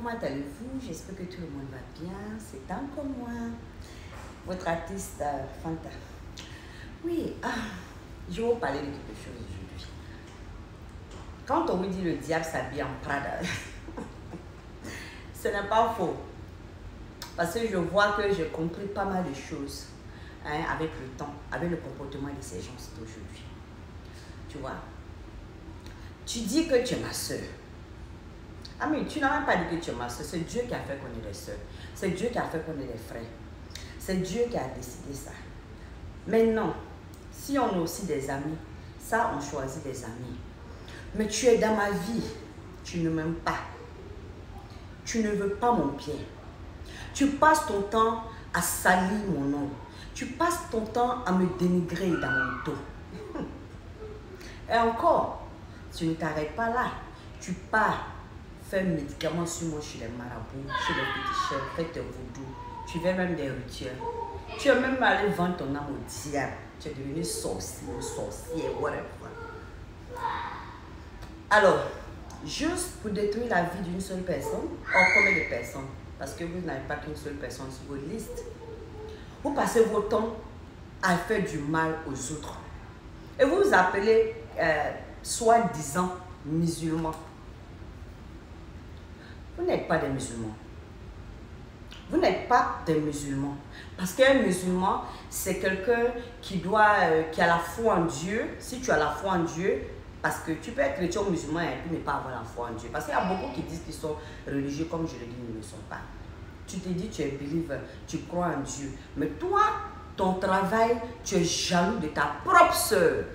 comment allez-vous? J'espère que tout le monde va bien. C'est encore moi, votre artiste Fanta. Oui, je vais vous parler de quelque chose aujourd'hui. Quand on vous dit le diable s'habille en Prada, ce n'est pas faux. Parce que je vois que j'ai compris pas mal de choses avec le temps, avec le comportement de ces gens d'aujourd'hui. Tu vois? Tu dis que tu es ma soeur. Ah mais tu n'as même pas dit que tu es ma soeur. C'est Dieu qui a fait qu'on est des soeurs. C'est Dieu qui a fait qu'on est des frères. C'est Dieu qui a décidé ça. Maintenant, si on a aussi des amis, ça on choisit des amis. Mais tu es dans ma vie. Tu ne m'aimes pas. Tu ne veux pas mon bien. Tu passes ton temps à salir mon nom. Tu passes ton temps à me dénigrer dans mon dos. Et encore, tu ne t'arrêtes pas là. Tu pars faire médicaments sur moi chez les marabouts, chez les féticheurs, faire tes vaudous. Tu fais même des rituels. Tu es même allé vendre ton âme au diable. Tu es devenu sorcier, whatever. Alors, juste pour détruire la vie d'une seule personne, combien de personnes? Parce que vous n'avez pas qu'une seule personne sur votre liste. Vous passez votre temps à faire du mal aux autres. Et vous vous appelez soi-disant musulmans. Vous n'êtes pas des musulmans. Vous n'êtes pas des musulmans. Parce qu'un musulman, c'est quelqu'un qui a la foi en Dieu. Si tu as la foi en Dieu, parce que tu peux être chrétien ou musulman et puis ne pas avoir la foi en Dieu. Parce qu'il y a beaucoup qui disent qu'ils sont religieux, comme je le dis, ils ne le sont pas. Tu te dis, tu es believer, tu crois en Dieu. Mais toi, ton travail, tu es jaloux de ta propre soeur.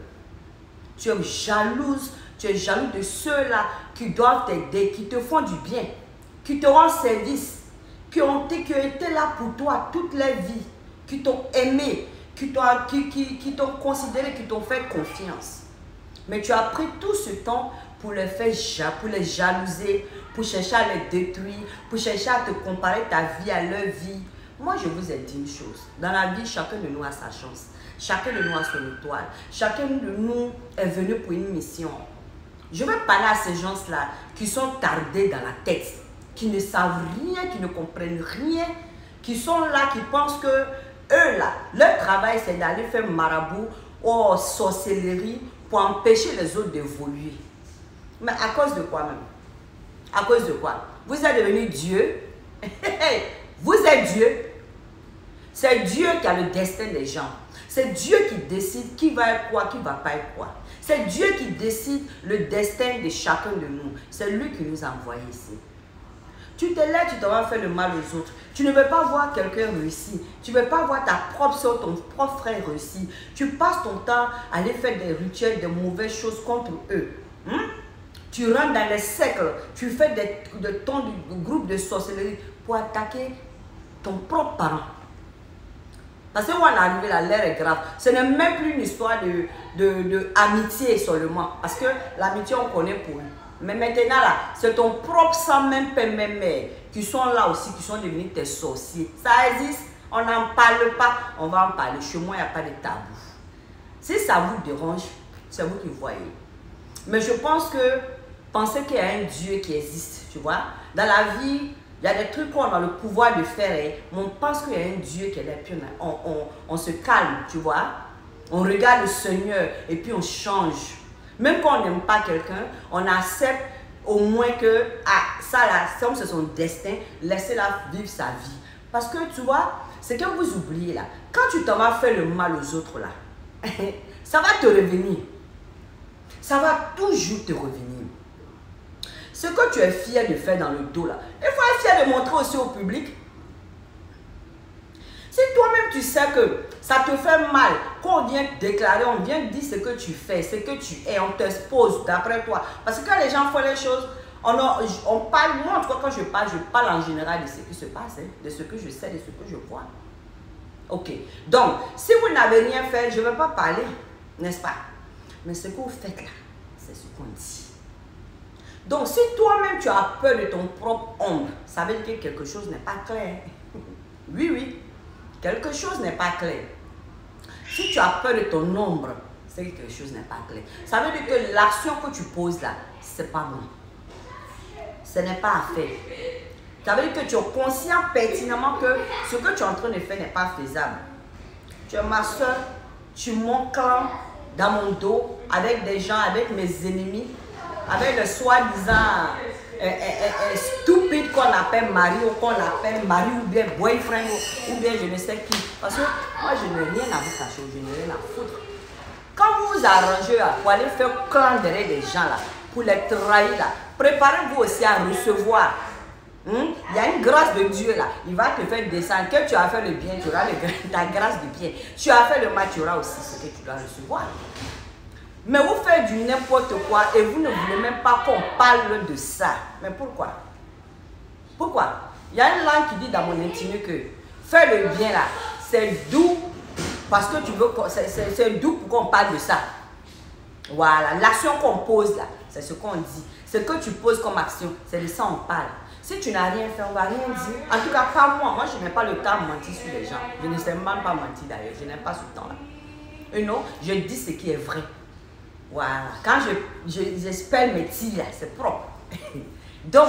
Tu es jalouse, tu es jaloux de ceux-là qui doivent t'aider, qui te font du bien, qui te rendent service, qui ont été là pour toi toute leur vie, qui t'ont aimé, qui t'ont considéré, qui t'ont fait confiance. Mais tu as pris tout ce temps pour les jalouser, pour chercher à les détruire, pour chercher à te comparer ta vie à leur vie. Moi, je vous ai dit une chose. Dans la vie, chacun de nous a sa chance. Chacun de nous a son étoile. Chacun de nous est venu pour une mission. Je vais parler à ces gens-là qui sont tardés dans la tête, qui ne savent rien, qui ne comprennent rien, qui sont là, qui pensent que eux là, leur travail c'est d'aller faire marabout ou sorcellerie pour empêcher les autres d'évoluer. Mais à cause de quoi même? À cause de quoi? Vous êtes devenu Dieu. Vous êtes Dieu. C'est Dieu qui a le destin des gens. C'est Dieu qui décide qui va être quoi, qui ne va pas être quoi. C'est Dieu qui décide le destin de chacun de nous. C'est lui qui nous a envoyés ici. Tu te lèves, tu vas faire le mal aux autres. Tu ne veux pas voir quelqu'un réussir. Tu ne veux pas voir ta propre soeur, ton propre frère réussir. Tu passes ton temps à aller faire des rituels, de mauvaises choses contre eux. Tu rentres dans les cercles, tu fais des groupes de sorcellerie pour attaquer ton propre parent. Parce que où on est arrivé là, l'air est grave. Ce n'est même plus une histoire de amitié seulement. Parce que l'amitié, on connaît pour eux. Mais maintenant là, c'est ton propre sang, même père, même mère, qui sont là aussi, qui sont devenus tes sorciers. Ça existe, on n'en parle pas, on va en parler. Chez moi, il n'y a pas de tabou. Si ça vous dérange, c'est vous qui voyez. Mais je pense que, pensez qu'il y a un Dieu qui existe, tu vois. Dans la vie, il y a des trucs qu'on a le pouvoir de faire, mais on pense qu'il y a un Dieu qui est là, puis on se calme, tu vois. On regarde le Seigneur et puis on change. Même quand on n'aime pas quelqu'un, on accepte au moins que, ça là, comme c'est son destin, laissez-la vivre sa vie. Parce que tu vois, c'est que vous oubliez là, quand tu t'en vas faire le mal aux autres là, ça va te revenir. Ça va toujours te revenir. Ce que tu es fier de faire dans le dos là, il faut être fier de montrer aussi au public. Si toi-même tu sais que ça te fait mal, quand on vient déclarer, on vient dire ce que tu fais, ce que tu es, on t'expose d'après toi. Parce que quand les gens font les choses, on parle, moi en tout cas quand je parle en général de ce qui se passe, de ce que je sais, de ce que je vois. Ok, donc si vous n'avez rien fait, je ne vais pas parler, n'est-ce pas? Mais ce que vous faites là, c'est ce qu'on dit. Donc si toi-même tu as peur de ton propre ombre, ça veut dire que quelque chose n'est pas clair. Oui, oui. Quelque chose n'est pas clair. Si tu as peur de ton ombre, c'est que quelque chose n'est pas clair. Ça veut dire que l'action que tu poses là, c'est pas bon. Ce n'est pas à faire. Ça veut dire que tu es conscient pertinemment que ce que tu es en train de faire n'est pas faisable. Tu es ma soeur, tu m'enclins dans mon dos avec des gens, avec mes ennemis, avec le soi-disant stupide qu'on appelle mari ou qu'on appelle mari ou bien boyfriend ou bien je ne sais qui. Parce que moi je n'ai rien à vous cacher, je n'ai rien à foutre. Quand vous vous arrangez pour aller faire clan derrière des gens là, pour les trahir là, préparez-vous aussi à recevoir. Il y a une grâce de Dieu là, il va te faire descendre. Que tu as fait le bien, tu auras ta grâce de bien. Tu as fait le mal, tu auras aussi ce que tu dois recevoir. Mais vous faites du n'importe quoi et vous ne voulez même pas qu'on parle de ça. Mais pourquoi? Pourquoi? Il y a une langue qui dit dans mon intime que faire le bien là, c'est doux parce que tu veux, c'est doux pour qu'on parle de ça. Voilà, l'action qu'on pose là, c'est ce qu'on dit. Ce que tu poses comme action, c'est de ça on parle. Si tu n'as rien fait, on ne va rien dire. En tout cas, pas moi. Moi, je n'ai pas le temps de mentir sur les gens. Je ne sais même pas mentir d'ailleurs. Je n'ai pas ce temps-là. Et non, je dis ce qui est vrai. Voilà. Quand j'espère mes tirs, c'est propre. Donc,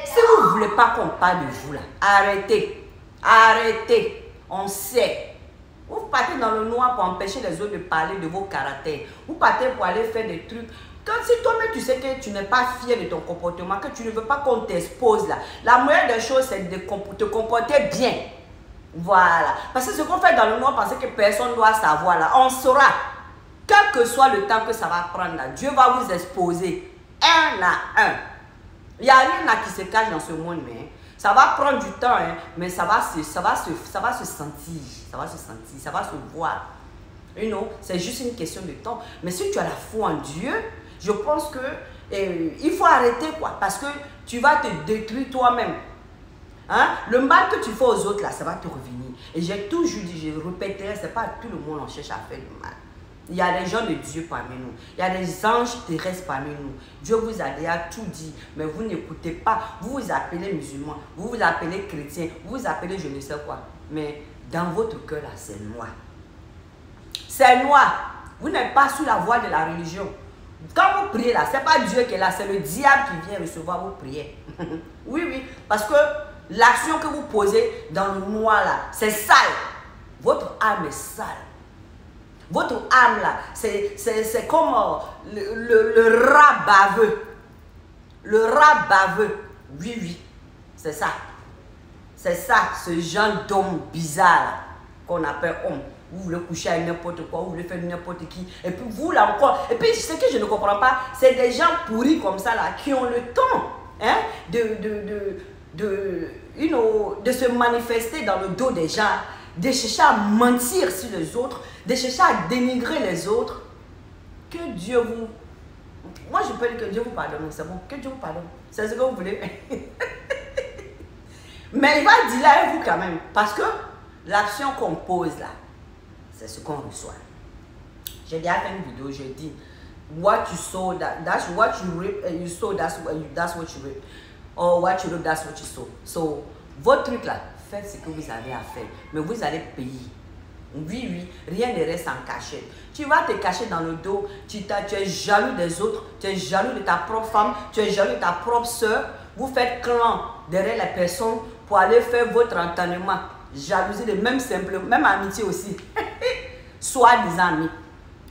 si vous ne voulez pas qu'on parle de vous, là, arrêtez. Arrêtez. On sait. Vous partez dans le noir pour empêcher les autres de parler de vos caractères. Vous partez pour aller faire des trucs. Quand si toi-même tu sais que tu n'es pas fier de ton comportement, que tu ne veux pas qu'on t'expose là, la meilleure des choses c'est de te comporter bien. Voilà. Parce que ce qu'on fait dans le noir, penser que personne ne doit savoir là, on saura. Quel que soit le temps que ça va prendre là, Dieu va vous exposer un à un. Il n'y a rien là qui se cache dans ce monde, mais ça va prendre du temps, hein, mais ça va se sentir, ça va se sentir, ça va se voir. You know, c'est juste une question de temps. Mais si tu as la foi en Dieu, je pense que il faut arrêter quoi, parce que tu vas te détruire toi-même. Hein? Le mal que tu fais aux autres là, ça va te revenir. Et j'ai toujours dit, je répéterai, c'est pas tout le monde on cherche à faire du mal. Il y a des gens de Dieu parmi nous. Il y a des anges terrestres parmi nous. Dieu vous a déjà tout dit, mais vous n'écoutez pas. Vous vous appelez musulmans, vous vous appelez chrétiens, vous vous appelez je ne sais quoi. Mais dans votre cœur là, c'est noir. C'est noir. Vous n'êtes pas sous la voie de la religion. Quand vous priez là, ce n'est pas Dieu qui est là, c'est le diable qui vient recevoir vos prières. Oui, oui, parce que l'action que vous posez dans le noir là, c'est sale. Votre âme est sale. Votre âme là, c'est comme le rat baveux. Le rat baveux. Oui, oui, c'est ça. C'est ça, ce genre d'homme bizarre qu'on appelle homme. Vous voulez coucher avec n'importe quoi, vous voulez faire n'importe qui. Et puis vous là encore. Et puis ce que je ne comprends pas, c'est des gens pourris comme ça là, qui ont le temps hein, de se manifester dans le dos des gens, de chercher à mentir sur les autres, de chercher à dénigrer les autres. Que Dieu vous... Moi je peux dire que Dieu vous pardonne, c'est bon, que Dieu vous pardonne. C'est ce que vous voulez. Mais il va dire là avec vous quand même, parce que l'action qu'on pose là, c'est ce qu'on reçoit. J'ai déjà fait une vidéo, j'ai dit what you sow, that's what you reap, you sow, that's what you reap. Or what you reap, that's what you sow. So, votre truc là, faites ce que vous avez à faire, mais vous allez payer. Oui, oui, rien ne reste en cachette. Tu vas te cacher dans le dos, tu es jaloux des autres, tu es jaloux de ta propre femme, tu es jaloux de ta propre soeur. Vous faites clan derrière les personnes pour aller faire votre entraînement. Jalousie de même simple, même amitié aussi. Soi-disant amis.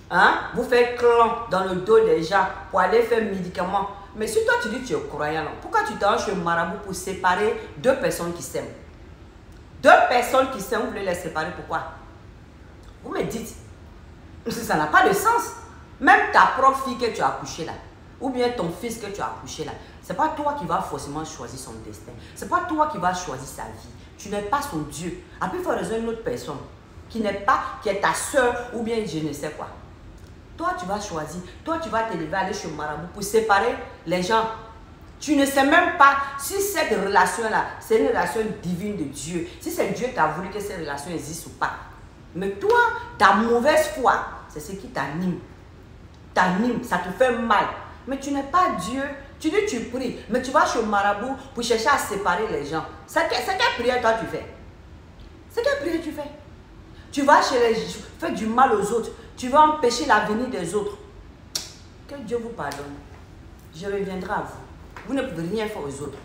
Hein? Vous faites clan dans le dos des gens pour aller faire médicaments. Mais si toi tu dis que tu es croyant, pourquoi tu t'en chez marabout pour séparer deux personnes qui s'aiment? Deux personnes qui s'aiment, vous voulez les séparer, pourquoi? Vous me dites, ça n'a pas de sens. Même ta propre fille que tu as accouchée là, ou bien ton fils que tu as accouché là, c'est pas toi qui vas forcément choisir son destin. C'est pas toi qui vas choisir sa vie. Tu n'es pas son Dieu. Après, il faut raison une autre personne qui n'est pas, qui est ta soeur ou bien je ne sais quoi. Toi, tu vas choisir. Toi, tu vas t'élever, aller chez Marabout pour séparer les gens. Tu ne sais même pas si cette relation-là, c'est une relation divine de Dieu. Si c'est Dieu qui a voulu que cette relation existe ou pas. Mais toi, ta mauvaise foi, c'est ce qui t'anime. T'anime, ça te fait mal. Mais tu n'es pas Dieu. Tu dis tu pries, mais tu vas chez Marabout pour chercher à séparer les gens. C'est quelle prière toi tu fais? C'est quelle prière tu fais? Tu vas chez les gens, faire du mal aux autres. Tu vas empêcher l'avenir des autres. Que Dieu vous pardonne. Je reviendrai à vous. Vous ne pouvez rien faire aux autres.